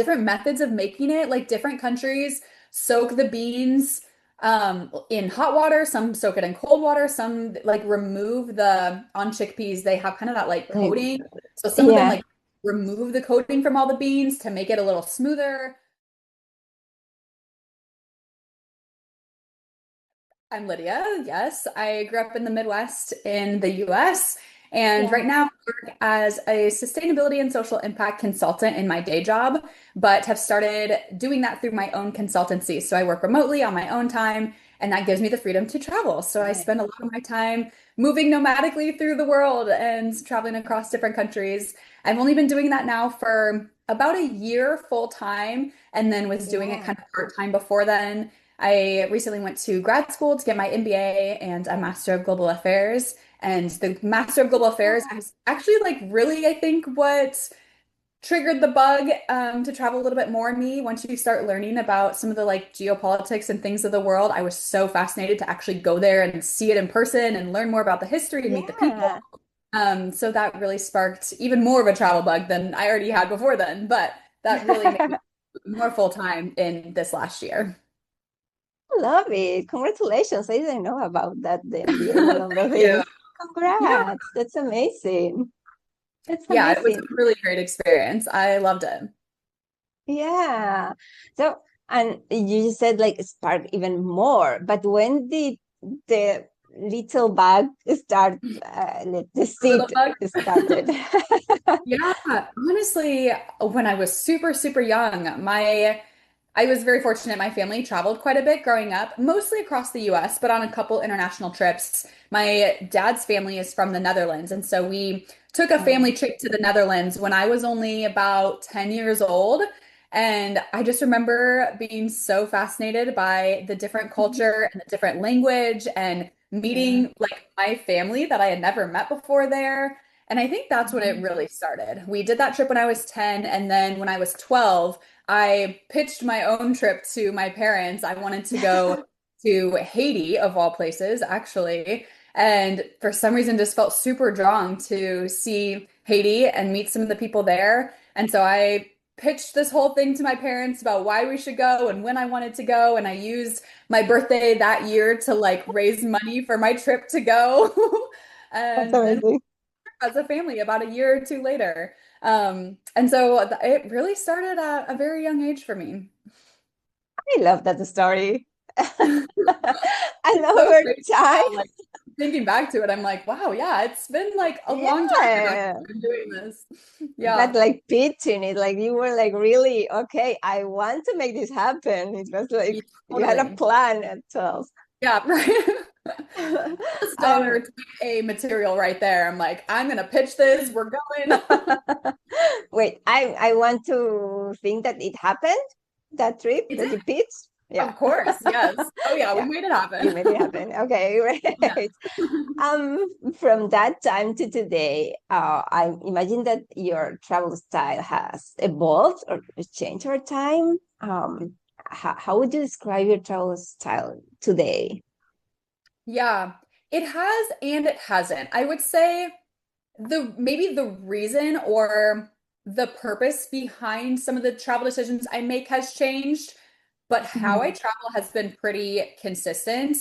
different methods of making it. Like different countries soak the beans in hot water, some soak it in cold water, some like remove the on chickpeas, they have kind of that like Like, coating. So some of them yeah. like remove the coating from all the beans to make it a little smoother. I'm Lydia. Yes, I grew up in the Midwest in the US. And right Yeah. now, I work as a sustainability and social impact consultant in my day job, but have started doing that through my own consultancy. So I work remotely on my own time, and that gives me the freedom to travel. So I spend a lot of my time moving nomadically through the world and traveling across different countries. I've only been doing that now for about a year full time, and then was doing it Yeah. kind of part time before then. I recently went to grad school to get my MBA and a Master of Global Affairs. And the Master of Global Affairs is actually like really, I think, what triggered the bug to travel a little bit more in me. Once you start learning about some of the like geopolitics and things of the world, I was so fascinated to actually go there and see it in person and learn more about the history and meet the people. Yeah. So that really sparked even more of a travel bug than I already had before then. But that really made me more full time in this last year. Love it. Congratulations. I didn't know about that, the MBA and all of Thank you. this. Yeah. Congrats. That's amazing. That's Yeah, it was amazing. a really great experience. I loved it. Yeah. So, and you said like spark even more, but when did the little bug start, the A little seed bug. started? Yeah, honestly, when I was super, super young, I was very fortunate. My family traveled quite a bit growing up, mostly across the US, but on a couple international trips. My dad's family is from the Netherlands, and so we took a family Oh. trip to the Netherlands when I was only about 10 years old. And I just remember being so fascinated by the different culture and the different language and Yeah. meeting like my family that I had never met before there. And I think that's when it Mhm. really started. We did that trip when I was 10, and then when I was 12, I pitched my own trip to my parents. I wanted to go to Haiti, of all places, actually. And for some reason, just felt super drawn to see Haiti and meet some of the people there. And so I pitched this whole thing to my parents about why we should go and when I wanted to go. And I used my birthday that year to like raise money for my trip to go. That's And then amazing. as a family about a year or two later. And so it really started at a very young age for me. I love that story. And So over crazy time, now, like thinking back to it, I'm like, wow, yeah, it's been like a long time that yeah, I've been doing this. but Yeah, like pitching it, like you were like really, okay, I want to make this happen. It was like yeah, you had a totally. plan at 12. Yeah, right. Just And honor type A material right there. I'm like, I'm gonna pitch this. We're going. wait, I want to think that it happened, that trip It that did, you pitched. Yeah. of course. Yes. Oh yeah, we Yeah, made it you happen. made it happen. Okay, Yeah. great. From that time to today, I imagine that your travel style has evolved or changed over time. How would you describe your travel style today? Yeah, it has and it hasn't. I would say the maybe the reason or the purpose behind some of the travel decisions I make has changed, but how I Mhm. travel has been pretty consistent.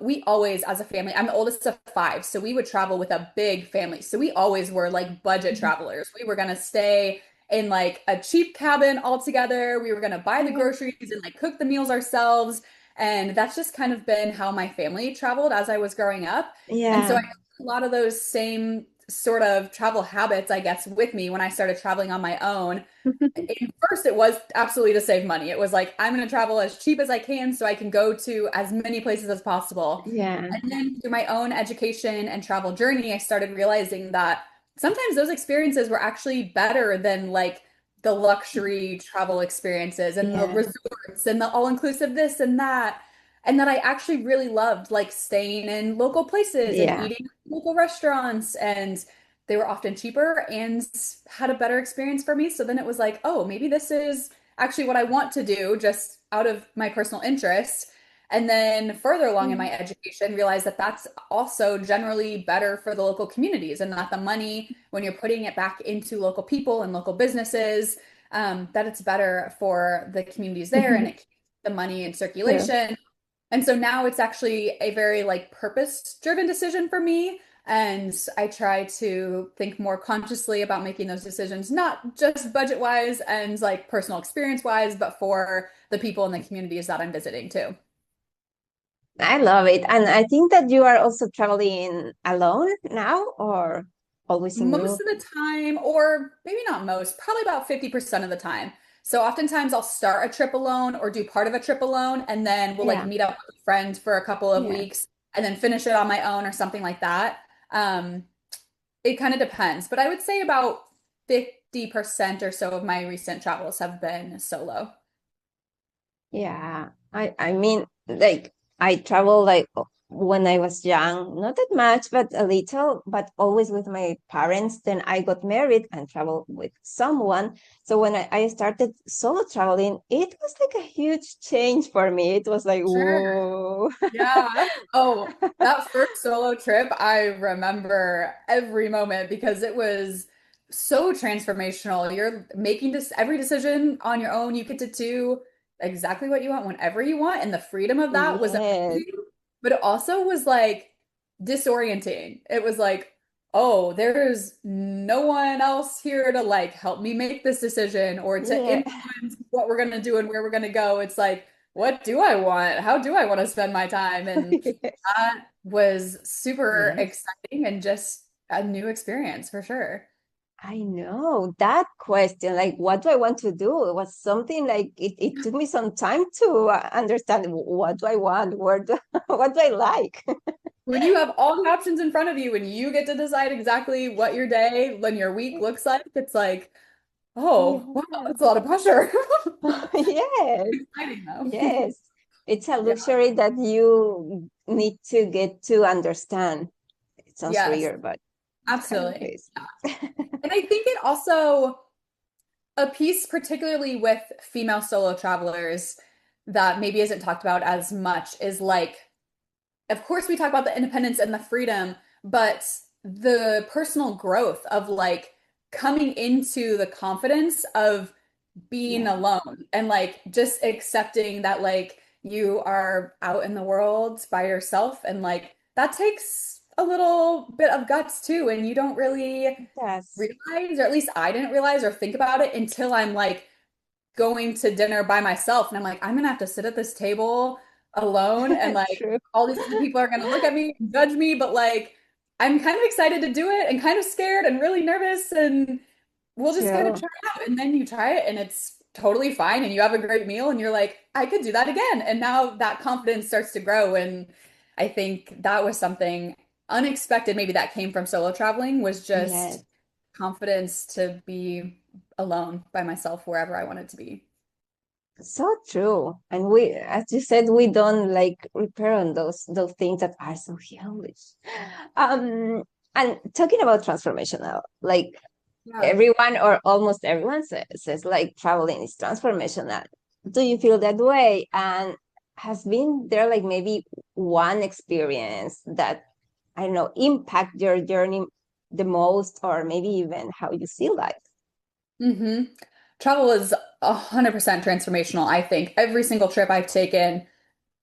We always, as a family, I'm the oldest of five, so we would travel with a big family. So we always were like budget travelers. We were gonna stay in like a cheap cabin all together. We were gonna buy the groceries and like cook the meals ourselves. And that's just kind of been how my family traveled as I was growing up. And so I Yeah. took a lot of those same sort of travel habits, I guess, with me when I started traveling on my own. At first, it was absolutely to save money. It was like, I'm going to travel as cheap as I can so I can go to as many places as possible. Yeah. And then through my own education and travel journey, I started realizing that sometimes those experiences were actually better than like the luxury travel experiences and the Yeah. resorts and the all-inclusive this and that. And that I actually really loved like staying in local places and Yeah. eating at local restaurants, and they were often cheaper and had a better experience for me. So then it was like, oh, maybe this is actually what I want to do just out of my personal interest. And then further along in my education, realized that that's also generally better for the local communities and that the money, when you're putting it back into local people and local businesses, that it's better for the communities there and it keeps the money in True. circulation. And so now it's actually a very like purpose-driven decision for me. And I try to think more consciously about making those decisions, not just budget-wise and like personal experience-wise, but for the people in the communities that I'm visiting too. I love it. And I think that you are also traveling alone now or always in Most group. of the time, or maybe not most, probably about 50% of the time. So oftentimes I'll start a trip alone or do part of a trip alone, and then we'll like Yeah. meet up with a friend for a couple of Yeah. weeks and then finish it on my own or something like that. Um, it kind of depends, but I would say about 50% or so of my recent travels have been solo. Yeah, I mean, like I travel like when I was young, not that much, but a little, but always with my parents. Then I got married and traveled with someone. So when I started solo traveling, it was like a huge change for me. It was like, Sure. whoa. Yeah. Oh, that first solo trip, I remember every moment because it was so transformational. You're making this every decision on your own. You get to do exactly what you want whenever you want, and the freedom of that was Yes, amazing. But it also was like disorienting. It was like, oh, there's no one else here to like help me make this decision or to yeah. influence what we're gonna do and where we're gonna go. It's like what do I want? How do I want to spend my time? And Yes. that was super Yes. exciting and just a new experience for sure. I know that question, like, what do I want to do? It was something like it took me some time to understand what do I want, what do I like? When you have all the options in front of you and you get to decide exactly what your day, when your week looks like, it's like, oh, wow, Yeah. that's a lot of pressure. Yes, Exciting though. yes. It's a Yeah. luxury that you need to get to understand. It sounds Yes, weird, but it kind of absolutely. is. Yeah. And I think it also a piece, particularly with female solo travelers, that maybe isn't talked about as much is like of course we talk about the independence and the freedom, but the personal growth of like coming into the confidence of being Yeah. alone and like just accepting that like you are out in the world by yourself and like that takes a little bit of guts too and you don't really Yes. realize or at least I didn't realize or think about it until I'm like going to dinner by myself and I'm like, I'm gonna have to sit at this table alone and like True. all these other people are gonna look at me and judge me, but like I'm kind of excited to do it and kind of scared and really nervous and we'll just kind of True. try it out. And then you try it and it's totally fine and you have a great meal and you're like, I could do that again. And now that confidence starts to grow. And I think that was something unexpected, maybe that came from solo traveling, was Yes. just confidence to be alone by myself wherever I wanted to be. So true. And we, as you said, we don't like repair on those things that are so huge. Um, and talking about transformational, like Yeah. everyone or almost everyone says like traveling is transformational. Do you feel that way? And has been there like maybe one experience that I don't know impact your journey the most, or maybe even how you see life? hmm Travel is 100% transformational, I think. Every single trip I've taken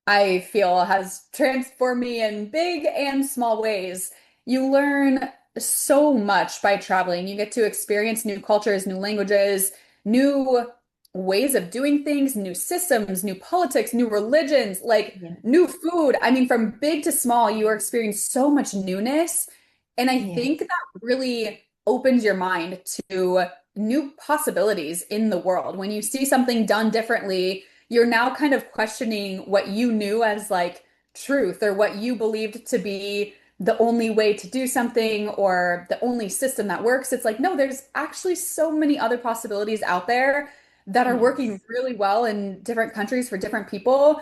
I feel has transformed me in big and small ways. You learn so much by traveling. You get to experience new cultures, new languages, new ways of doing things, new systems, new politics, new religions, like Yeah. new food. I mean, from big to small, you are experiencing so much newness. And I think Yes. that really opens your mind to new possibilities in the world. When you see something done differently, you're now kind of questioning what you knew as like truth or what you believed to be the only way to do something or the only system that works. It's like, no, there's actually so many other possibilities out there that are working Yes. really well in different countries for different people.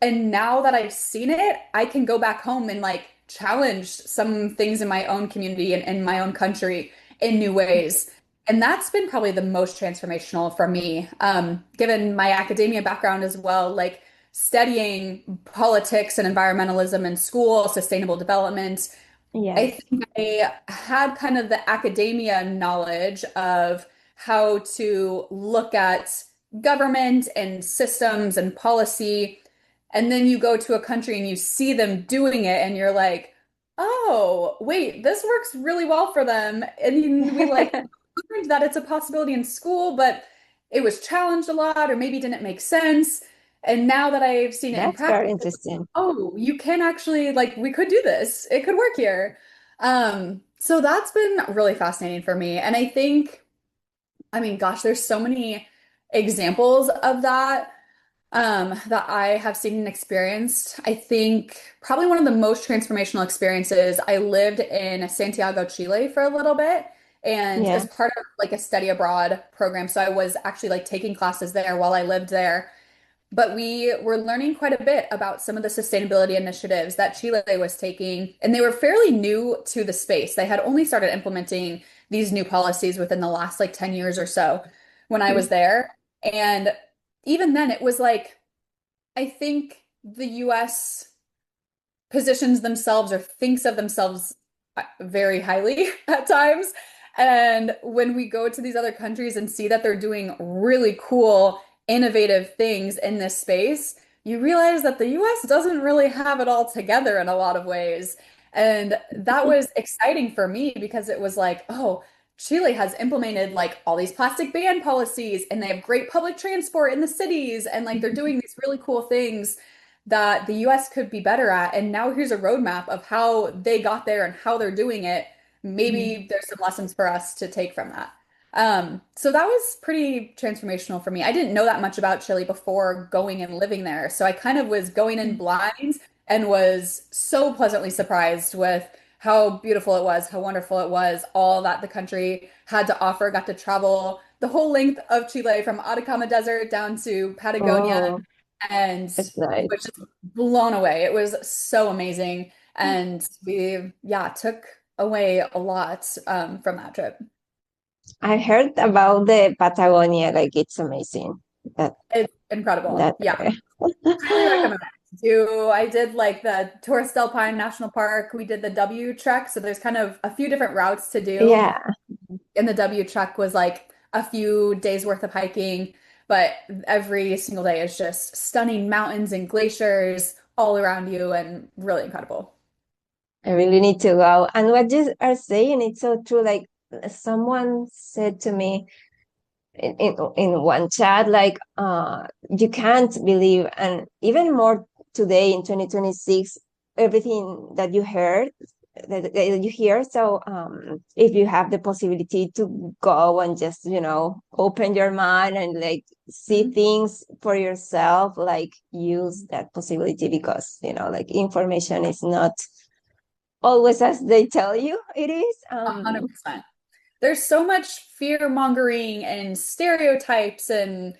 And now that I've seen it, I can go back home and like challenge some things in my own community and in my own country in new ways. And that's been probably the most transformational for me, given my academia background as well, like studying politics and environmentalism in school, sustainable development. I Yes. think I had kind of the academia knowledge of how to look at government and systems and policy. And then you go to a country and you see them doing it, and you're like, oh, wait, this works really well for them. And we like learned that it's a possibility in school, but it was challenged a lot, or maybe didn't make sense. And now that I've seen it in That's very practice, interesting. oh, you can actually like we could do this. It could work here. So that's been really fascinating for me. And I think, I mean, gosh, there's so many examples of that that I have seen and experienced. I think probably one of the most transformational experiences, I lived in Santiago, Chile for a little bit. And Yeah. as part of like a study abroad program, so I was actually like taking classes there while I lived there. But we were learning quite a bit about some of the sustainability initiatives that Chile was taking, and they were fairly new to the space. They had only started implementing these new policies within the last like 10 years or so when I was there. And even then, it was like, I think the US positions themselves or thinks of themselves very highly at times. And when we go to these other countries and see that they're doing really cool, innovative things in this space, you realize that the US doesn't really have it all together in a lot of ways. And that was exciting for me because it was like, oh, Chile has implemented like all these plastic ban policies and they have great public transport in the cities and like they're doing these really cool things that the US could be better at. And now here's a roadmap of how they got there and how they're doing it. Maybe there's some lessons for us to take from that. So that was pretty transformational for me. I didn't know that much about Chile before going and living there. So I kind of was going in blind and was so pleasantly surprised with how beautiful it was, how wonderful it was, all that the country had to offer. Got to travel the whole length of Chile from Atacama Desert down to Patagonia Oh, and that's nice. was just blown away. It was so amazing. And we, yeah, took away a lot from that trip. I heard about the Patagonia, like it's amazing. That It's incredible. that Yeah, highly recommend it. I did like the Torres del Paine National Park. We did the W trek. So there's kind of a few different routes to do. yeah, And the W trek was like a few days worth of hiking, but every single day is just stunning mountains and glaciers all around you and really incredible. I really need to go. And what you are saying, it's so true. Like someone said to me in one chat, like you can't believe, and even more today in 2026, everything that you heard that you hear. So if you have the possibility to go and just, open your mind and like see Mhm. things for yourself, like use that possibility because, like information is not always as they tell you it is. 100%. There's so much fear mongering and stereotypes and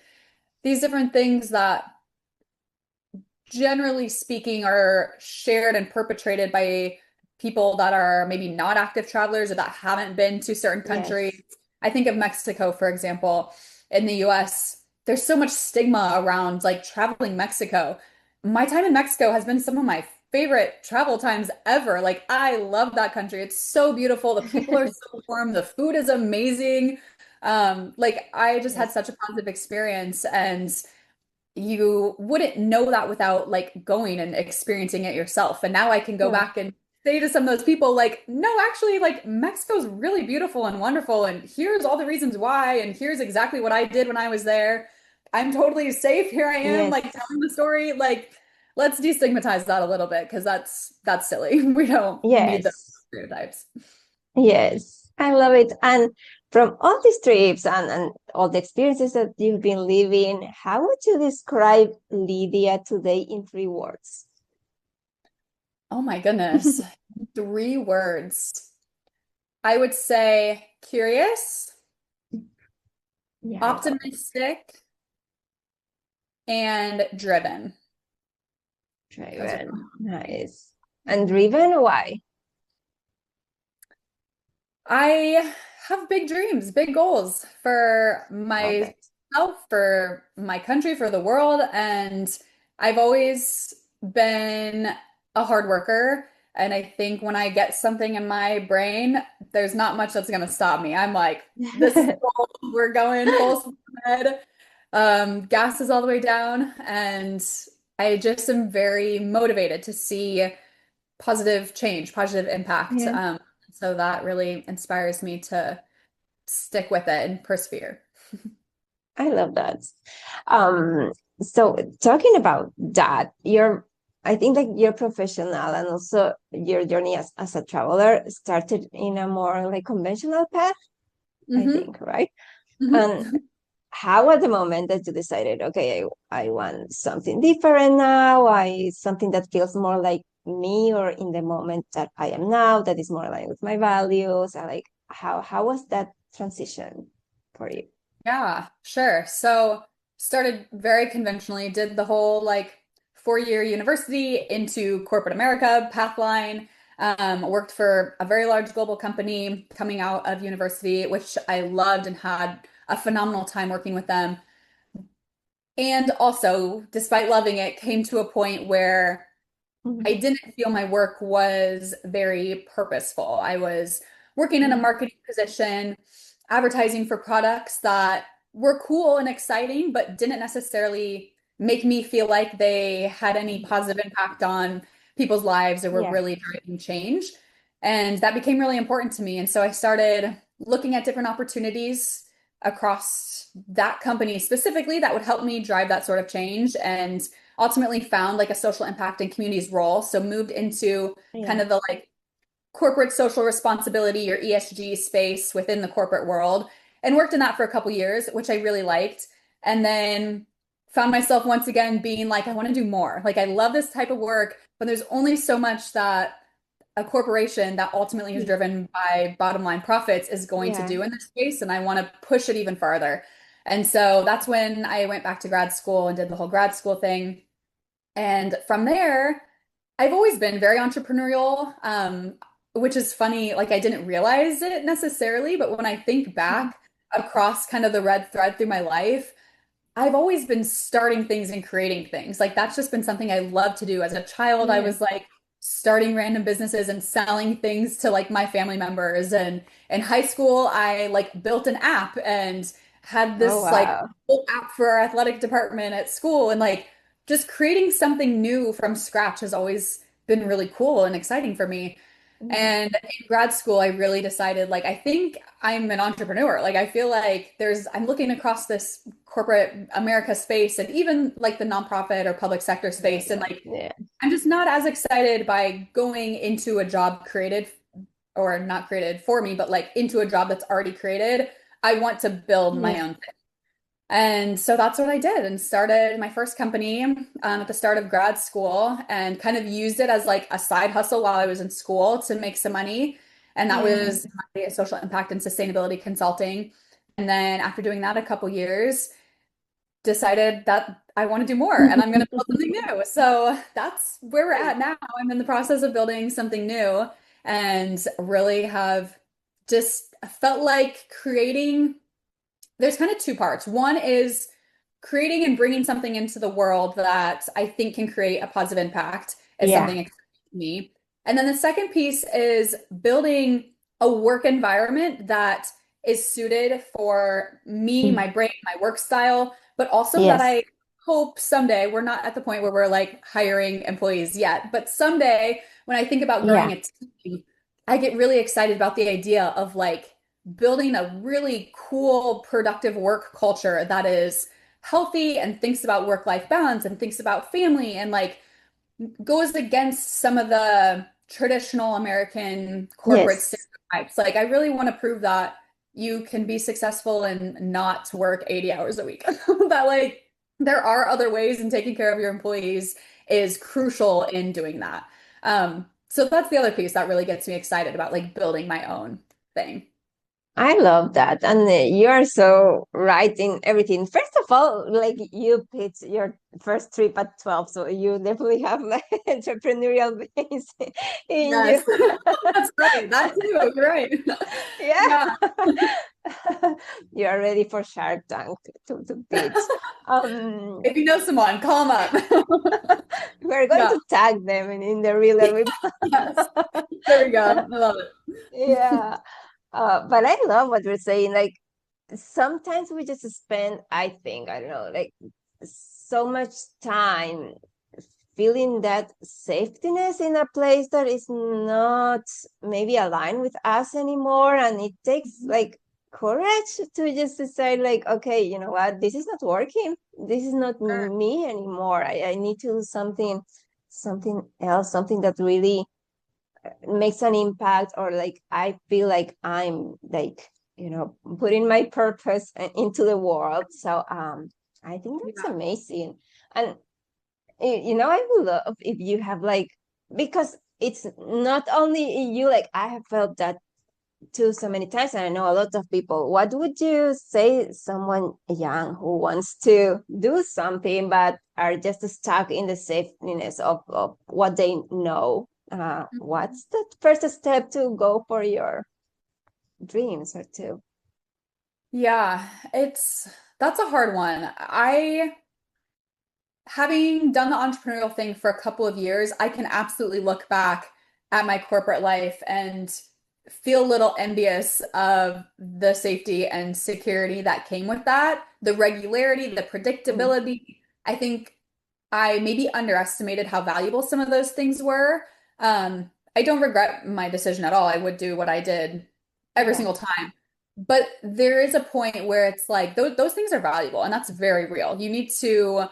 these different things that generally speaking, are shared and perpetrated by people that are maybe not active travelers or that haven't been to certain countries. Yes. I think of Mexico, for example. In the US, there's so much stigma around like traveling Mexico. My time in Mexico has been some of my favorite travel times ever. Like, I love that country. It's so beautiful. The people are so warm. The food is amazing. Like, I just had Yes. such a positive experience. And you wouldn't know that without like going and experiencing it yourself. And now I can go Yeah. back and say to some of those people, like, no, actually, like Mexico's really beautiful and wonderful. And here's all the reasons why. And here's exactly what I did when I was there. I'm totally safe. Here I am, Yes. like telling the story. Like, let's destigmatize that a little bit because that's silly. We don't need those Yes. stereotypes. Yes, I love it. And from all these trips and all the experiences that you've been living, how would you describe Lydia today in 3 words? Oh my goodness. 3 words. I would say curious, Yeah, I love it. optimistic, and driven. Those are Driven. Nice. And driven, why? I have big dreams, big goals for Love it. myself, for my country, for the world, and I've always been a hard worker. And I think when I get something in my brain, there's not much that's going to stop me. I'm like, this is gold. We're going full speed ahead. Gas is all the way down. And I just am very motivated to see positive change, positive impact. Yeah, So that really inspires me to stick with it and persevere. I love that. Um, so talking about that, I think that your professional and also your journey as a traveler started in a more like conventional path, I Hmm. think, right? And Hmm. how at the moment that you decided, okay, I want something different now, something that feels more like me or in the moment that I am now, that is more aligned with my values, and like how was that transition for you? Yeah, sure. So started very conventionally, did the whole like 4-year university into corporate America, Pathline, worked for a very large global company coming out of university, which I loved and had a phenomenal time working with them. And also, despite loving it, came to a point where I Mhm. didn't feel my work was very purposeful. I was working in a Yeah. marketing position, advertising for products that were cool and exciting, but didn't necessarily make me feel like they had any positive impact on people's lives or were Yeah. really driving change. And that became really important to me. And so I started looking at different opportunities across that company specifically that would help me drive that sort of change. And ultimately found like a social impact and communities role. So moved into kind Yeah. of the like corporate social responsibility or ESG space within the corporate world and worked in that for a couple years, which I really liked. And then found myself once again being like, I want to do more. Like I love this type of work, but there's only so much that a corporation that ultimately is driven by bottom line profits is going to Yeah. do in this space. And I want to push it even farther. And so that's when I went back to grad school and did the whole grad school thing. And from there, I've always been very entrepreneurial, which is funny. Like I didn't realize it necessarily, but when I think back across kind of the red thread through my life, I've always been starting things and creating things. Like that's just been something I love to do. As a child, I Yeah. was like starting random businesses and selling things to like my family members. And in high school, I like built an app and had Oh this like wow. whole app for our athletic department at school. And like just creating something new from scratch has always been really cool and exciting for me. Yeah. And in grad school, I really decided, like, I think I'm an entrepreneur. Like, I feel like I'm looking across this corporate America space and even like the nonprofit or public sector space. And like, Yeah. I'm just not as excited by going into a job created or not created for me, but like into a job that's already created. I want to build my Yeah. own thing. And so that's what I did and started my first company at the start of grad school and kind of used it as like a side hustle while I was in school to make some money. And that Yeah. was my social impact and sustainability consulting. And then after doing that a couple years, decided that I want to do more and I'm going to build something new. So that's where we're at now. I'm in the process of building something new and really have just felt like creating there's kind of two parts. One is creating and bringing something into the world that I think can create a positive impact is Yeah. something exciting to me. And then the second piece is building a work environment that is suited for me, my brain, my work style, but also that Yes. I hope someday we're not at the point where we're like hiring employees yet, but someday when I think about Yeah. growing a team, I get really excited about the idea of like building a really cool, productive work culture that is healthy and thinks about work-life balance and thinks about family and like goes against some of the traditional American corporate Yes. stereotypes. Like I really want to prove that you can be successful and not work 80 hours a week. That like there are other ways and taking care of your employees is crucial in doing that. So that's the other piece that really gets me excited about like building my own thing. I love that. And you're so right in everything. First of all, like you picked your first trip at 12, so you definitely have like entrepreneurial base in you. Yes, that's right. That too. You're right. Yeah. Yeah. You are ready for Shark Tank to pitch. Um, If you know someone, call them up. we're going Yeah. to tag them in the reeler. Yes. There we go. I love it. Yeah. But I love what you're saying. Like sometimes we just spend, I think, I don't know, like so much time feeling that safetyness in a place that is not maybe aligned with us anymore. And it takes like courage to just decide, like, okay, you know what, this is not working. This is not Sure. me anymore. I need to do something else, something that really makes an impact, or like I feel like I'm like, putting my purpose into the world. So I think that's Yeah. amazing. And I would love if you have like, because it's not only you, like I have felt that too so many times, and I know a lot of people. What would you say someone young who wants to do something but are just stuck in the safeness of what they know? Mhm. What's the first step to go for your dreams or to? Yeah, that's a hard one. Having done the entrepreneurial thing for a couple of years, I can absolutely look back at my corporate life and feel a little envious of the safety and security that came with that, the regularity, the Mm, predictability. I think I maybe underestimated how valuable some of those things were. I don't regret my decision at all. I would do what I did every yeah. single time. But there is a point where it's like those things are valuable, and that's very real. You need to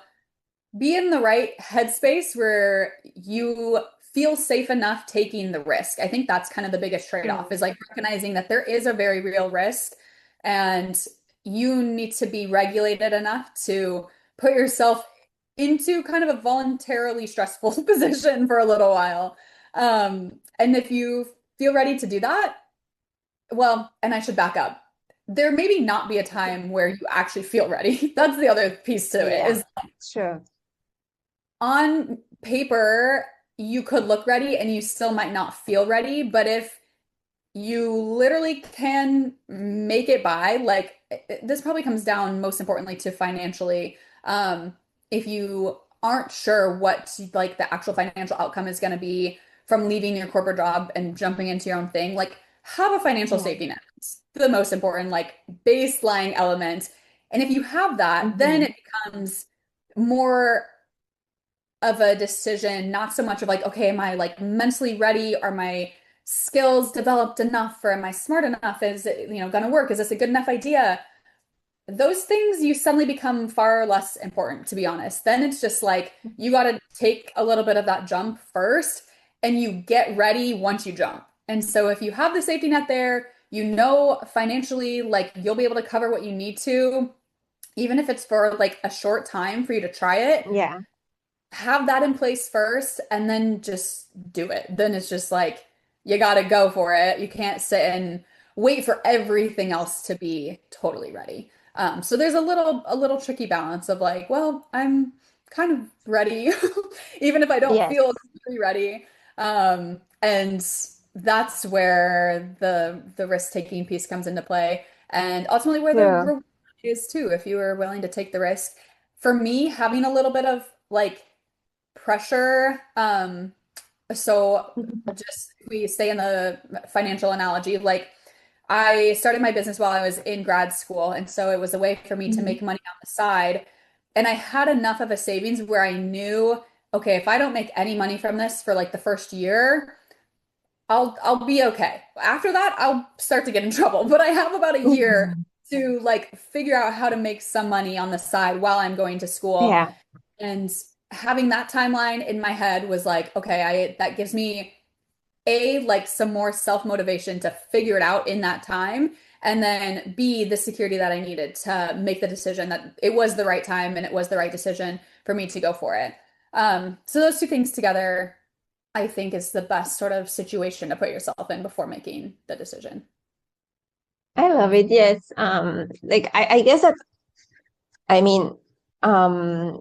be in the right headspace where you feel safe enough taking the risk. I think that's kind of the biggest trade-off Mm, is like recognizing that there is a very real risk and you need to be regulated enough to put yourself into kind of a voluntarily stressful position for a little while. And if you feel ready to do that, well, and I should back up. There maybe not be a time where you actually feel ready. That's the other piece to it yeah, is sure. on paper, you could look ready and you still might not feel ready. But if you literally can make it by, like, this probably comes down most importantly to financially. If you aren't sure what like the actual financial outcome is going to be from leaving your corporate job and jumping into your own thing, like have a financial Yeah. safety net. It's the most important, like baseline element. And if you have that, then Hmm. it becomes more of a decision, not so much of like, okay, am I like mentally ready? Are my skills developed enough? Or am I smart enough? Is it, going to work? Is this a good enough idea? Those things you suddenly become far less important, to be honest. Then it's just like you got to take a little bit of that jump first and you get ready once you jump. And so if you have the safety net there, financially, like you'll be able to cover what you need to, even if it's for like a short time for you to try it, Yeah. have that in place first and then just do it. Then it's just like you got to go for it. You can't sit and wait for everything else to be totally ready. So there's a little tricky balance of like, well, I'm kind of ready, even if I don't Yes. feel really ready. And that's where the risk-taking piece comes into play, and ultimately where the True. reward is too, if you are willing to take the risk. For me, having a little bit of like pressure. So just if we stay in the financial analogy, like I started my business while I was in grad school, and so it was a way for me to Mhm. make money on the side. And I had enough of a savings where I knew, okay, if I don't make any money from this for like the first year, I'll be okay. After that, I'll start to get in trouble. But I have about a year Mhm. to like figure out how to make some money on the side while I'm going to school. Yeah. And having that timeline in my head was like, okay, I that gives me like some more self-motivation to figure it out in that time. And then B, the security that I needed to make the decision that it was the right time and it was the right decision for me to go for it. So those two things together, I think is the best sort of situation to put yourself in before making the decision. I love it. Yes. Like I guess that I mean, um,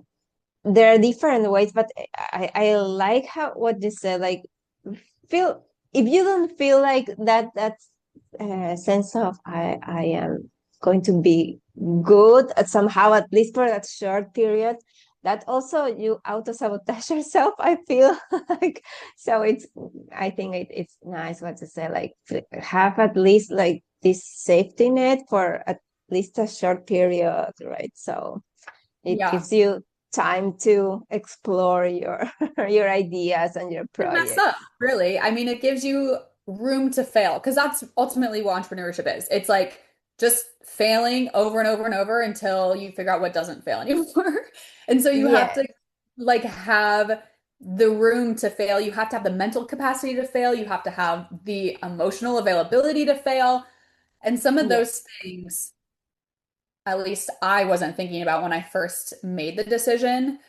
there are different ways, but I like how what you said. Like, feel if you don't feel like that sense of I am going to be good at somehow, at least for that short period, that also you auto sabotage yourself. I feel like so it's I think it's nice what to say, like have at least like this safety net for at least a short period, right? So it Yeah. gives you time to explore your your ideas and your And mess up, projects. really. I mean, it gives you room to fail because that's ultimately what entrepreneurship is. It's like just failing over and over and over until you figure out what doesn't fail anymore. And so you have Yeah, to like have the room to fail. You have to have the mental capacity to fail. You have to have the emotional availability to fail. And some of yeah, those things at least I wasn't thinking about when I first made the decision.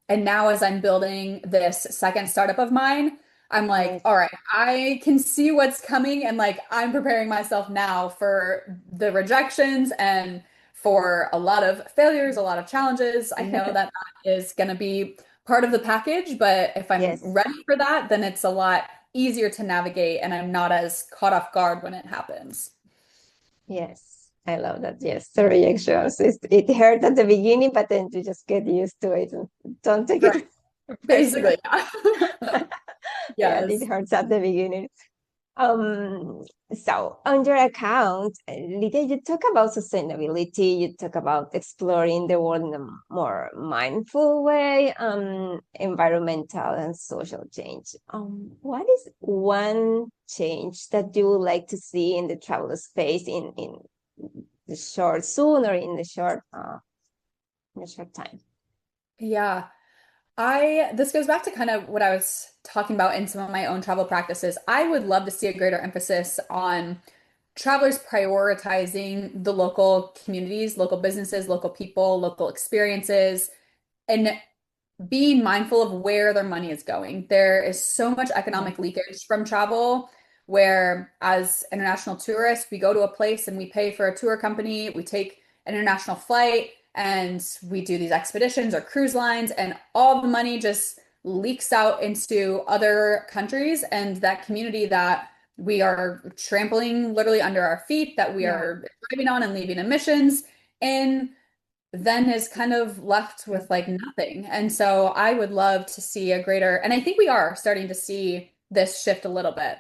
And now, as I'm building this second startup of mine, I'm like, nice. all right, I can see what's coming, and like I'm preparing myself now for the rejections and for a lot of failures, a lot of challenges. I know that that is going to be part of the package, but if I'm Yes, ready for that, then it's a lot easier to navigate, and I'm not as caught off guard when it happens. yes. I love that. Yes, the reactions. It hurt at the beginning, but then you just get used to it and don't take Right. it personal. Basically, yeah. Yeah, it Yes. hurts at the beginning. Um, so on your account, Lydia, you talk about sustainability, you talk about exploring the world in a more mindful way, environmental and social change. What is one change that you would like to see in the travel space in the short soon or in the short time? Yeah. I this goes back to kind of what I was talking about in some of my own travel practices. I would love to see a greater emphasis on travelers prioritizing the local communities, local businesses, local people, local experiences, and being mindful of where their money is going. There is so much Yeah, economic leakage from travel where, as international tourists, we go to a place and we pay for a tour company, we take an international flight, and we do these expeditions or cruise lines, and all the money just leaks out into other countries and that community that we are trampling literally under our feet, that we yeah, are driving on and leaving emissions in then is kind of left with like nothing. And so I would love to see a greater, and I think we are starting to see this shift a little bit.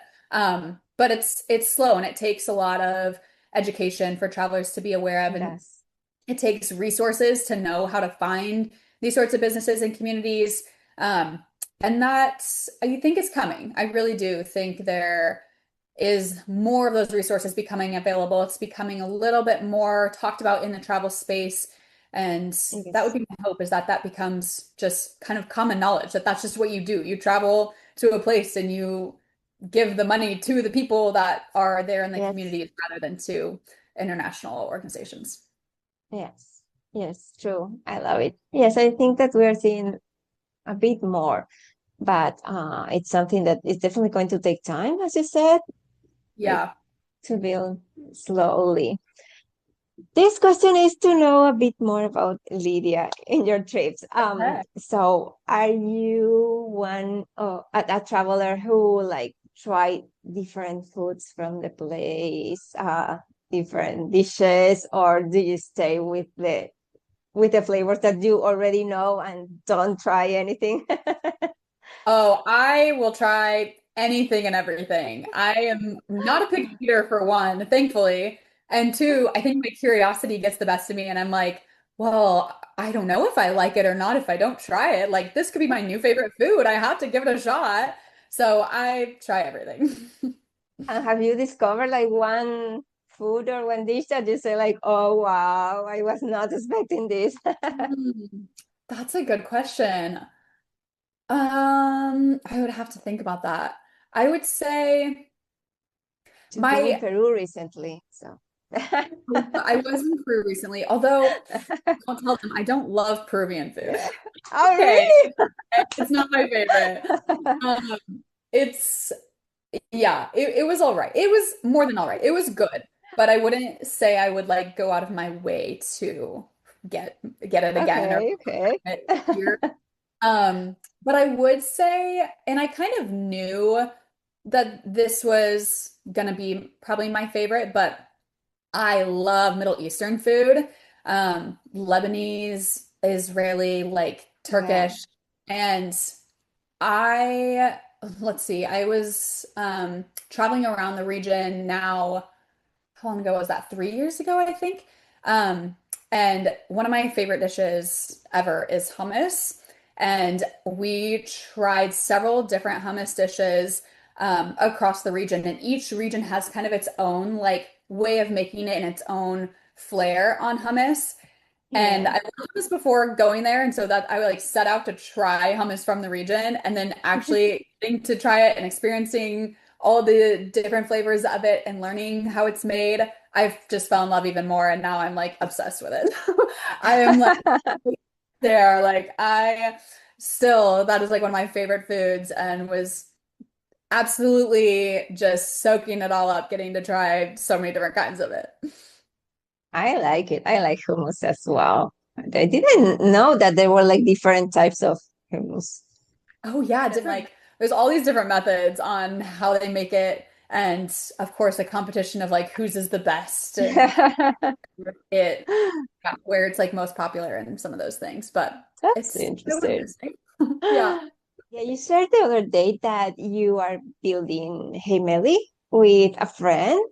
But it's slow and it takes a lot of education for travelers to be aware of, it and does. it takes resources to know how to find these sorts of businesses and communities. Um, and that I think is coming. I really do think there is more of those resources becoming available. It's becoming a little bit more talked about in the travel space. And It that would is. be my hope is that that becomes just kind of common knowledge that that's just what you do. You travel to a place and you give the money to the people that are there in the Yes. communities rather than to international organizations. Yes, yes, true. I love it. Yes, I think that we're seeing a bit more, but it's something that is definitely going to take time, as you said, like Yeah. to build slowly. This question is to know a bit more about Lydia in your trips. Okay. So are you a traveler who like try different foods from the place, different dishes, or do you stay with the flavors that you already know and don't try anything? Oh, I will try anything and everything. I am not a picky eater for one, thankfully. And two, I think my curiosity gets the best of me and I'm like, well, I don't know if I like it or not if I don't try it. Like this could be my new favorite food. I have to give it a shot. So I try everything. And have you discovered like one food or one dish that you say like, oh wow, I was not expecting this? Hmm, that's a good question. I would have to think about that. I would say You've been in my Peru recently, so. I was in Peru recently, although don't tell them I don't love Peruvian food. Oh Okay, really? it's not my favorite. Um, it's yeah, it was all right. It was more than all right. It was good. but I wouldn't say I would like go out of my way to get it again or Okay, okay. it here. But I would say, and I kind of knew that this was gonna be probably my favorite, but I love Middle Eastern food. Lebanese, Israeli, like Yeah, Turkish. And I, let's see, I was traveling around the region now how long ago was that? 3 years ago, I think. Um, and one of my favorite dishes ever is hummus. And we tried several different hummus dishes across the region, and each region has kind of its own like way of making it and its own flair on hummus. And yeah. I learned this before going there, and so that I like set out to try hummus from the region, and then actually getting to try it and experiencing all the different flavors of it and learning how it's made. I've just fell in love even more, and now I'm like obsessed with it. I am like there, like I still that is like one of my favorite foods, and was absolutely just soaking it all up, getting to try so many different kinds of it. I like it. I like hummus as well. I didn't know that there were like different types of hummus. Oh yeah, different like there's all these different methods on how they make it, and of course a competition of like whose is the best and it yeah, where it's like most popular and some of those things. But That's it's so interesting. interesting. Yeah. Yeah, you shared the other day that you are building Hey Meli with a friend.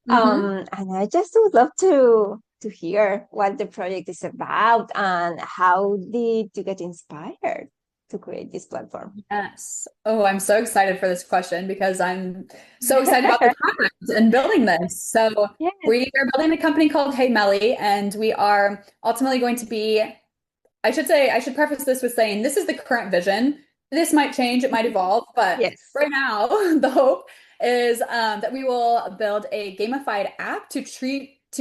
Hmm. And I just would love to hear what the project is about and how did you get inspired to create this platform? Yes. Oh, I'm so excited for this question because I'm so excited about the project and building this. So Yes, we are building a company called Hey Meli, and we are ultimately going to be I should say, I should preface this with saying this is the current vision. This might change, it might evolve, but yes, right now, the hope is that we will build a gamified app to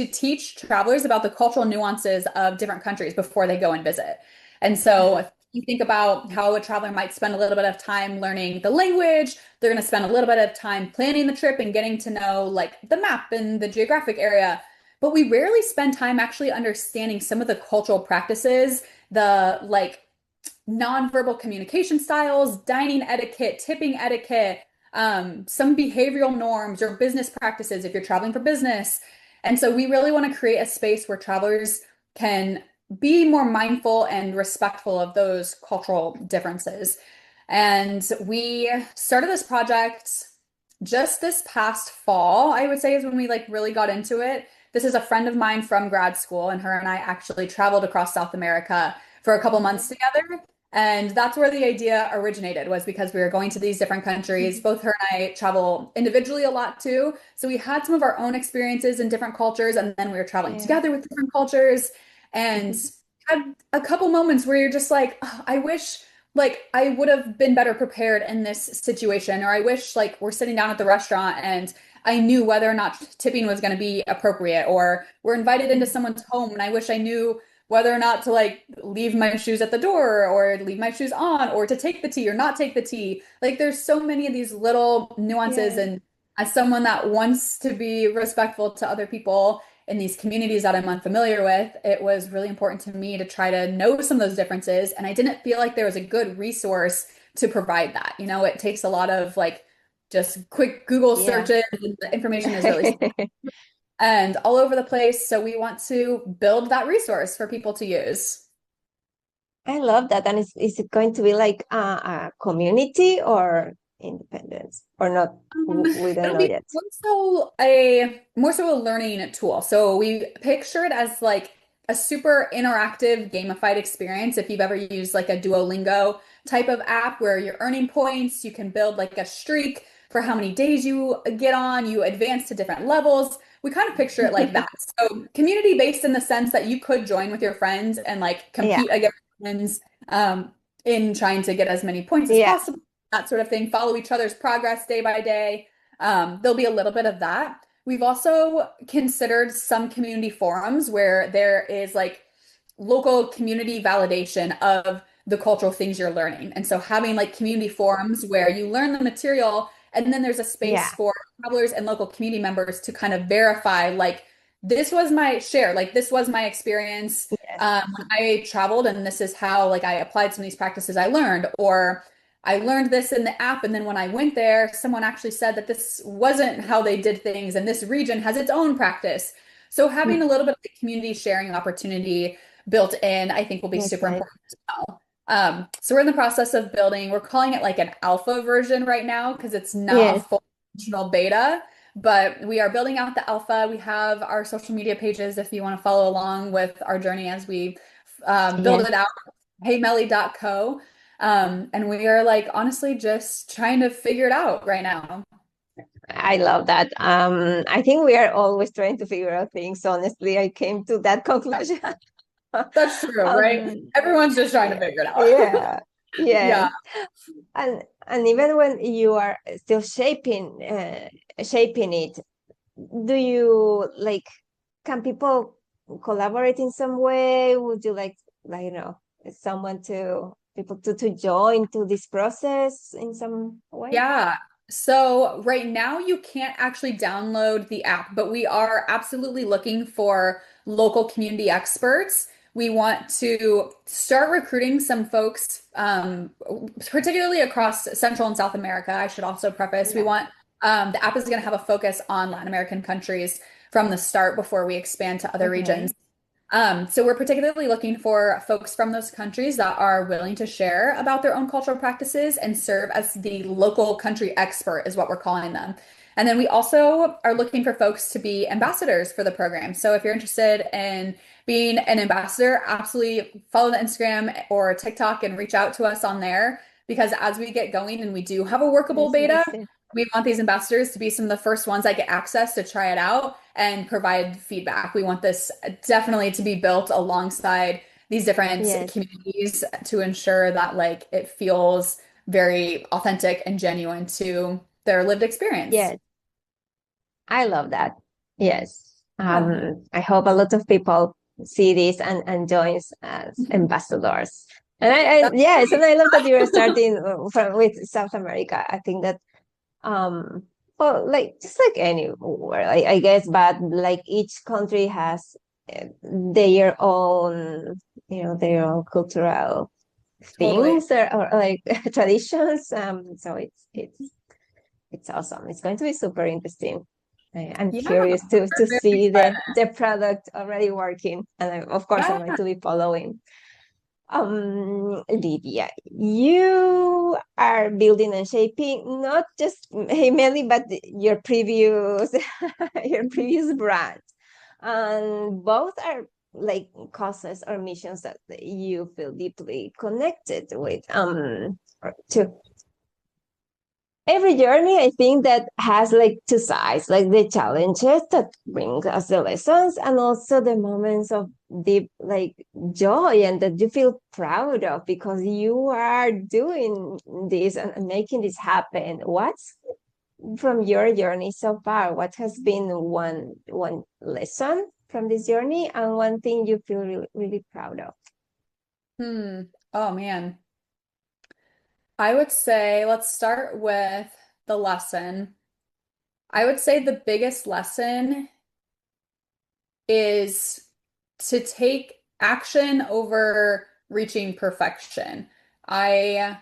teach travelers about the cultural nuances of different countries before they go and visit. And so, if you think about how a traveler might spend a little bit of time learning the language, they're going to spend a little bit of time planning the trip and getting to know like the map and the geographic area. But we rarely spend time actually understanding some of the cultural practices the like nonverbal communication styles, dining etiquette, tipping etiquette, some behavioral norms or business practices if you're traveling for business. And so we really want to create a space where travelers can be more mindful and respectful of those cultural differences. And we started this project just this past fall, I would say is when we like really got into it. This is a friend of mine from grad school, and her and I actually traveled across South America for a couple months together. And that's where the idea originated, was because we were going to these different countries. Both her and I travel individually a lot too. So we had some of our own experiences in different cultures, and then we were traveling yeah. together with different cultures and had a couple moments where you're just like, "Oh, I wish like I would have been better prepared in this situation, or I wish like we're sitting down at the restaurant and I knew whether or not tipping was going to be appropriate, or we're invited into someone's home and I wish I knew whether or not to like leave my shoes at the door or leave my shoes on or to take the tea or not take the tea. Like there's so many of these little nuances, Yeah. and as someone that wants to be respectful to other people in these communities that I'm unfamiliar with, it was really important to me to try to know some of those differences. And I didn't feel like there was a good resource to provide that. You know, it takes a lot of like just quick Google Yeah. searches, and the information is really Yeah. and all over the place. So we want to build that resource for people to use. I love that. And is it going to be like a community or independence or not? We don't It'll know be yet. more so a learning tool. So we picture it as like a super interactive gamified experience. If you've ever used like a Duolingo type of app where you're earning points, you can build like a streak for how many days you get on, you advance to different levels. We kind of picture it like that. So community based in the sense that you could join with your friends and like Yeah. compete against friends in trying to get as many points as Yeah. possible, that sort of thing, follow each other's progress day by day. There'll be a little bit of that. We've also considered some community forums where there is like local community validation of the cultural things you're learning. And so having like community forums where you learn the material And then there's a Yeah. space for travelers and local community members to kind of verify, like, this was my share, like, this was my experience Yes. when I traveled, and this is how, like, I applied some of these practices I learned, or I learned this in the app, and then when I went there, someone actually said that this wasn't how they did things, and this region has its own practice. So having a little bit of the community sharing opportunity built in, I think will be Yes, super nice. important as well. So we're in the process of building, we're calling it like an alpha version right now because it's not a Yes. full functional beta, but we are building out the alpha. We have our social media pages if you want to follow along with our journey as we build Yes. it out. HeyMeli.co. And we are like honestly just trying to figure it out right now. I love that. I think we are always trying to figure out things. Honestly, I came to that conclusion. That's true, right? um, Everyone's just trying to yeah, figure it out. yeah, yes. Yeah. And even when you are still shaping it, do you like? Can people collaborate in some way? Would you like someone to people to join to this process in some way? Yeah. So right now you can't actually download the app, but we are absolutely looking for local community experts. We want to start recruiting some folks, particularly across Central and South America. I should also preface, we Yeah. want the app is going to have a focus on Latin American countries from the start before we expand to other regions. Okay. So we're particularly looking for folks from those countries that are willing to share about their own cultural practices and serve as the local country expert is what we're calling them. And then we also are looking for folks to be ambassadors for the program. So if you're interested in being an ambassador, absolutely follow the Instagram or TikTok and reach out to us on there because as we get going and we do have a workable That's beta, amazing. we want these ambassadors to be some of the first ones that get access to try it out and provide feedback. We want this definitely to be built alongside these different Yes. communities to ensure that like it feels very authentic and genuine to their lived experience. Yes. I love that. Yes. Yeah. I hope a lot of people see this and joins as ambassadors. And That's yes, and great. I love that you're starting with South America. I think that um well, like just like anywhere, I guess, but like each country has their own, their own cultural Totally. things or like traditions. So it's awesome. It's going to be super interesting. I'm Yeah. curious to We're very see excited. the product already working, and of course I'm Yeah. going to be following. Lydia, you are building and shaping not just Hey Meli, but your previous your previous brand, and both are like causes or missions that you feel deeply connected with. To every journey, I think that has like two sides, like the challenges that bring us the lessons and also the moments of deep like joy and that you feel proud of because you are doing this and making this happen. What's from your journey so far? What has been one lesson from this journey and one thing you feel really, really proud of? Hmm. Oh man. I would say let's start with the lesson. I would say the biggest lesson is to take action over reaching perfection. I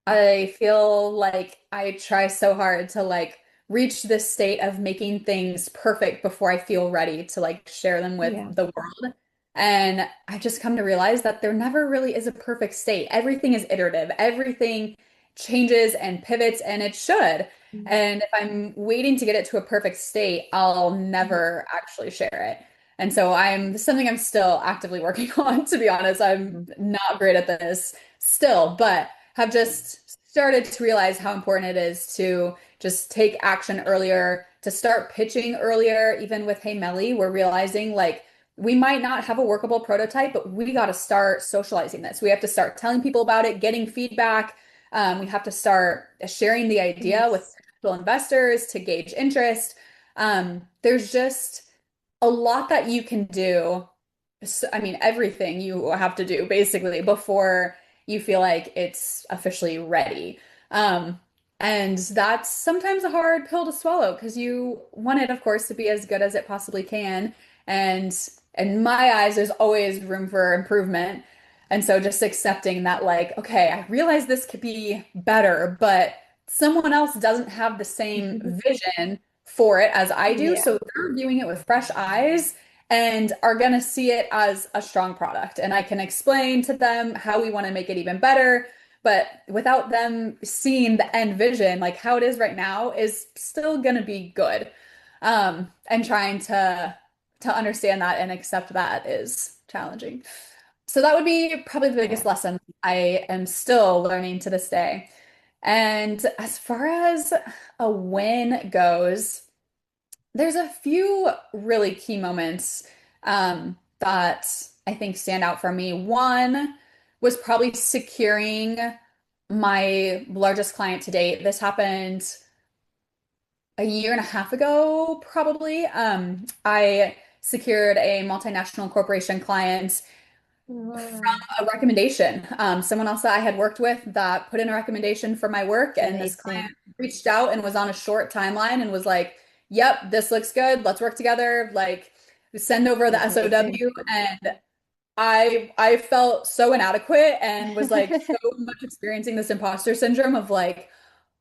I feel like I try so hard to like reach this state of making things perfect before I feel ready to like share them with Yeah. the world. And I just come to realize that there never really is a perfect state. Everything is iterative. Everything changes and pivots and it should. And if I'm waiting to get it to a perfect state, I'll never actually share it. And so I'm something I'm still actively working on, to be honest. I'm not great at this still, but have just started to realize how important it is to just take action earlier, to start pitching earlier. Even with Hey Meli, we're realizing like we might not have a workable prototype, but we got to start socializing this. We have to start telling people about it, getting feedback. We have to start sharing the idea with Yes. potential investors to gauge interest. There's just a lot that you can do. I mean, everything you have to do basically before you feel like it's officially ready. Um, And that's sometimes a hard pill to swallow because you want it, of course, to be as good as it possibly can. And in my eyes, there's always room for improvement. And so just accepting that, like, okay, I realize this could be better, but someone else doesn't have the same vision for it as I do. Yeah. So they're viewing it with fresh eyes and are going to see it as a strong product. And I can explain to them how we want to make it even better, but without them seeing the end vision, like how it is right now is still going to be good. And trying to understand that and accept that is challenging. So that would be probably the biggest Yeah. lesson I am still learning to this day. And as far as a win goes, there's a few really key moments that I think stand out for me. One was probably securing my largest client to date. This happened a year and a half ago, probably. I secured a multinational corporation client Wow. from a recommendation. Someone else that I had worked with that put in a recommendation for my work, and this client Amazing. reached out and was on a short timeline and was like, "Yep, this looks good. Let's work together." Like, send over the That's amazing. SOW, and I felt so inadequate and was like so much experiencing this imposter syndrome of like,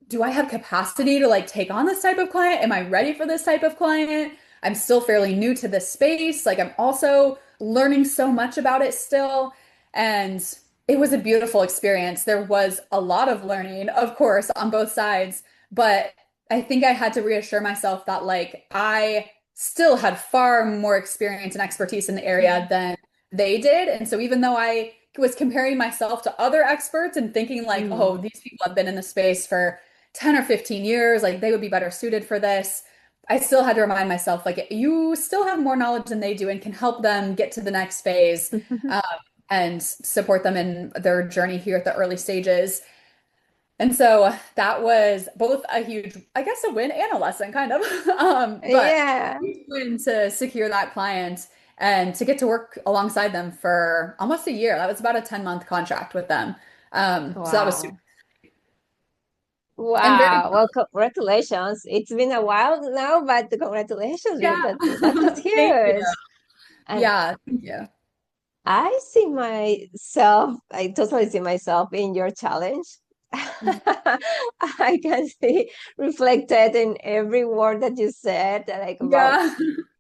do I have capacity to like take on this type of client? Am I ready for this type of client? I'm still fairly new to this space. Like I'm also learning so much about it still. And it was a beautiful experience. There was a lot of learning, of course, on both sides, but I think I had to reassure myself that like I still had far more experience and expertise in the area than they did. And so even though I was comparing myself to other experts and thinking like, oh, Mm. these people have been in the space for 10 or 15 years, like they would be better suited for this. I still had to remind myself, like, you still have more knowledge than they do and can help them get to the next phase, um, and support them in their journey here at the early stages. And so that was both a huge, I guess, a win and a lesson, kind of. But Yeah. huge win to secure that client and to get to work alongside them for almost a year. That was about a 10-month contract with them. So that was super Wow. and very, Wow. Well, congratulations. It's been a while now, but congratulations. yeah. That's Thank you. huge. And Yeah, thank you. I see myself, I totally see myself in your challenge. I can see reflected in every word that you said, like about, Yeah,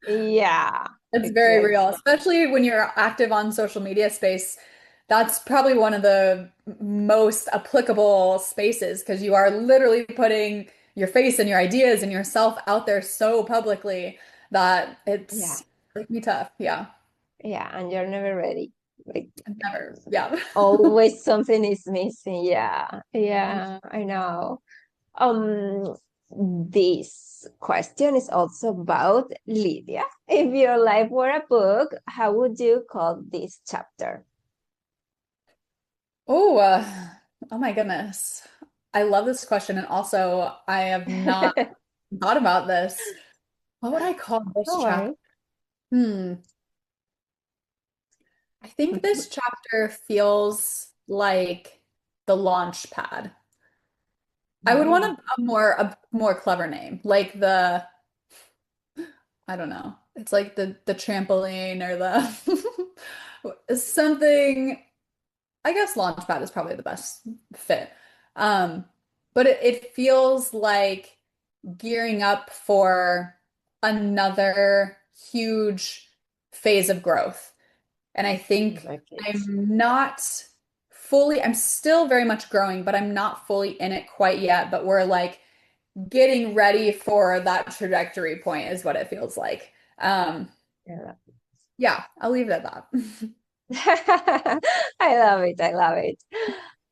yeah, it's it's very like, real, especially when you're active on social media space. That's probably one of the most applicable spaces because you are literally putting your face and your ideas and yourself out there so publicly that yeah, it can be tough. Yeah, yeah, and you're never ready. Like never. Yeah. always something is missing. Yeah, yeah, I know. Um, this question is also about Lydia. If your life were a book, how would you call this chapter? Oh, oh my goodness. I love this question. And also, I have not thought about this. What would I call this No chapter? worry. Hmm. I think this chapter feels like the launch pad. I would want Mm. a more clever name, like the I don't know. It's like the trampoline or the something. I guess Launchpad is probably the best fit. Um, but it feels like gearing up for another huge phase of growth. And I I think like it. I'm still very much growing, but I'm not fully in it quite yet. But we're like getting ready for that trajectory point is what it feels like. Um, Yeah. yeah, I'll leave it at that. I love it. I love it.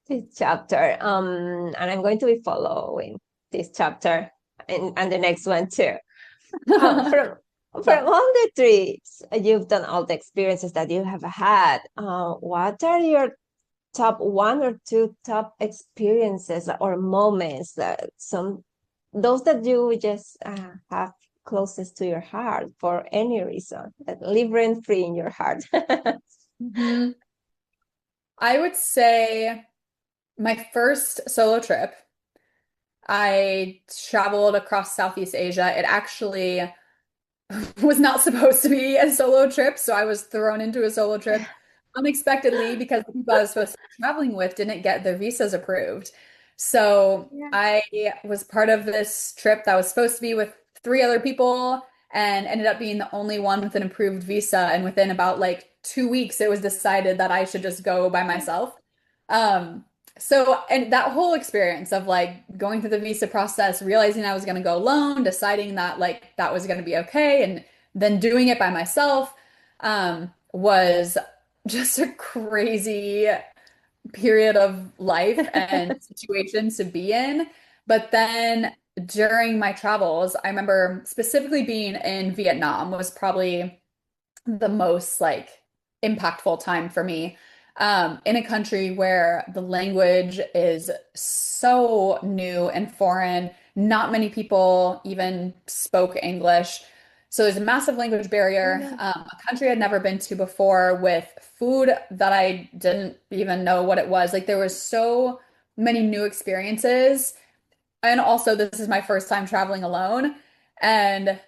This chapter. And I'm going to be following this chapter and the next one too. From So, all the trips you've done, all the experiences that you have had, what are your top one or two top experiences or moments that some those that you just have closest to your heart for any reason that live rent free in your heart? mhm. I would say my first solo trip. I traveled across Southeast Asia. It actually was not supposed to be a solo trip, so I was thrown into a solo trip unexpectedly because the people I was supposed to be traveling with didn't get their visas approved. So Yeah. I was part of this trip that was supposed to be with three other people and ended up being the only one with an approved visa. And within about like 2 weeks, it was decided that I should just go by myself. Um, and that whole experience of like going through the visa process, realizing I was going to go alone, deciding that like that was going to be okay, and then doing it by myself, was just a crazy period of life and situation to be in. But then during my travels, I remember specifically being in Vietnam was probably the most like impactful time for me, in a country where the language is so new and foreign. Not many people even spoke English. So there's a massive language barrier. Yeah. A country I'd never been to before with food that I didn't even know what it was. Like there was so many new experiences. And also, this is my first time traveling alone. And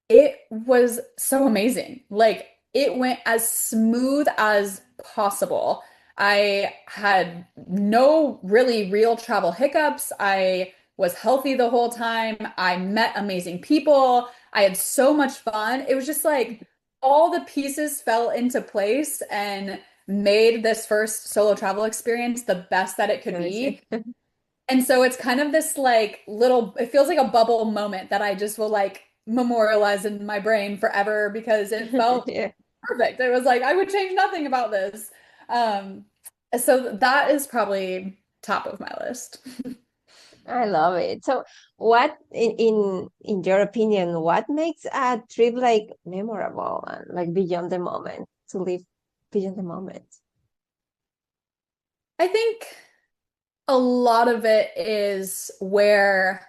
it was so amazing. Like it went as smooth as possible. I had no really real travel hiccups. I was healthy the whole time. I met amazing people. I had so much fun. It was just like all the pieces fell into place and made this first solo travel experience the best that it could Amazing. be. And so it's kind of this like little, it feels like a bubble moment that I just will like memorialize in my brain forever because it felt Yeah, perfect. It was like I would change nothing about this. Um, so that is probably top of my list. I love it. So, what in your opinion, what makes a trip like memorable and like beyond the moment to live beyond the moment? I think a lot of it is where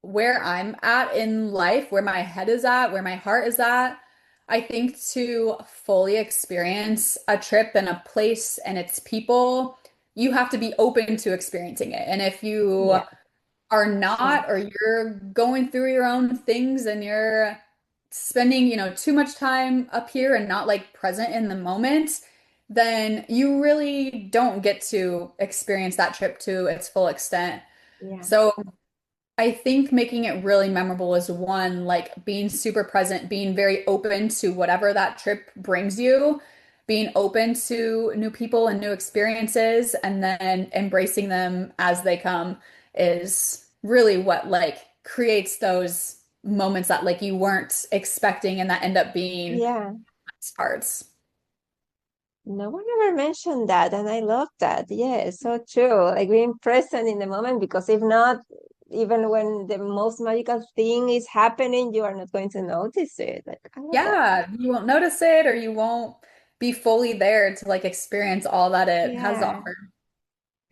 I'm at in life, where my head is at, where my heart is at. I think to fully experience a trip and a place and its people, you have to be open to experiencing it. And if you Yeah, are true. not, or you're going through your own things and you're spending, too much time up here and not like present in the moment, then you really don't get to experience that trip to its full extent. Yeah, So I think making it really memorable is one, like being super present, being very open to whatever that trip brings you, being open to new people and new experiences, and then embracing them as they come is really what like creates those moments that like you weren't expecting and that end up being yeah. best parts. No one ever mentioned that, and I love that. Yeah, so true. Like being present in the moment, because if not, even when the most magical thing is happening, you are not going to notice it. Like, I love that. Yeah, you won't notice it or you won't be fully there to like experience all that it has to Yeah, offer.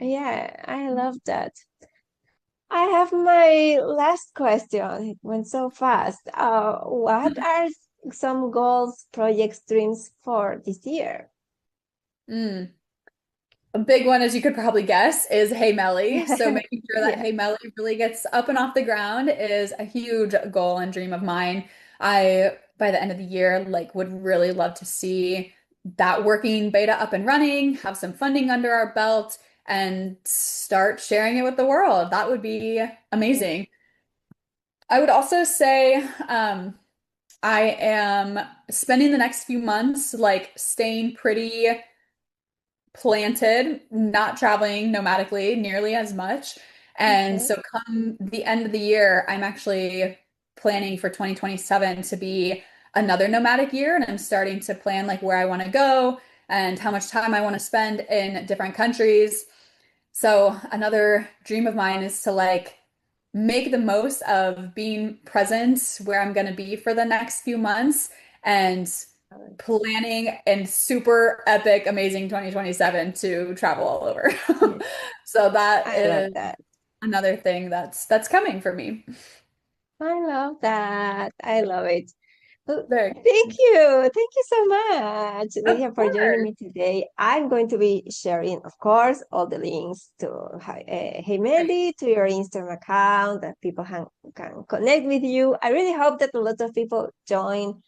yeah, I love that. I have my last question. It went so fast. What are some goals, projects, dreams for this year? Mm. A big one, as you could probably guess, is Hey Meli. So Yeah, making sure that yeah, Hey Meli really gets up and off the ground is a huge goal and dream of mine. I, by the end of the year, like would really love to see that working beta up and running, have some funding under our belt, and start sharing it with the world. That would be yeah. amazing. I would also say, I am spending the next few months like staying pretty planted, not traveling nomadically nearly as much. And Okay. so come the end of the year, I'm actually planning for 2027 to be another nomadic year. And I'm starting to plan like where I want to go and how much time I want to spend in different countries. So another dream of mine is to like make the most of being present where I'm going to be for the next few months and planning and super epic, amazing 2027 to travel all over. Yeah, So that I love is that. another thing that's coming for me. I love that. I love it. Very Thank you. Thank you so much, Of Lydia, for joining course. me today. I'm going to be sharing, of course, all the links to Hey Great. Meli, to your Instagram account that people can connect with you. I really hope that a lot of people join,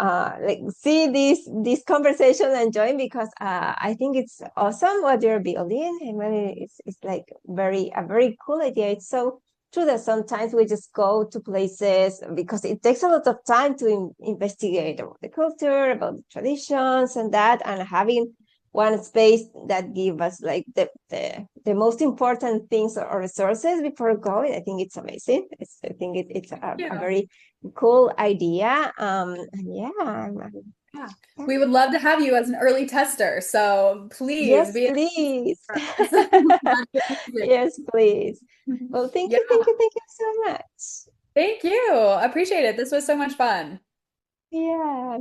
like see this conversation and join, because I think it's awesome what you're building. I mean, it's like a very cool idea. It's so true that sometimes we just go to places because it takes a lot of time to investigate about the culture, about the traditions and that, and having one space that give us like the most important things or resources before going. I think it's amazing. I think it's Thank a you. very cool idea. And yeah, Yeah. yeah. We would love to have you as an early tester. So please Yes, be please. in touch. Yes, please. Well, Yeah. thank you so much. Thank you. Appreciate it. This was so much fun. Yeah.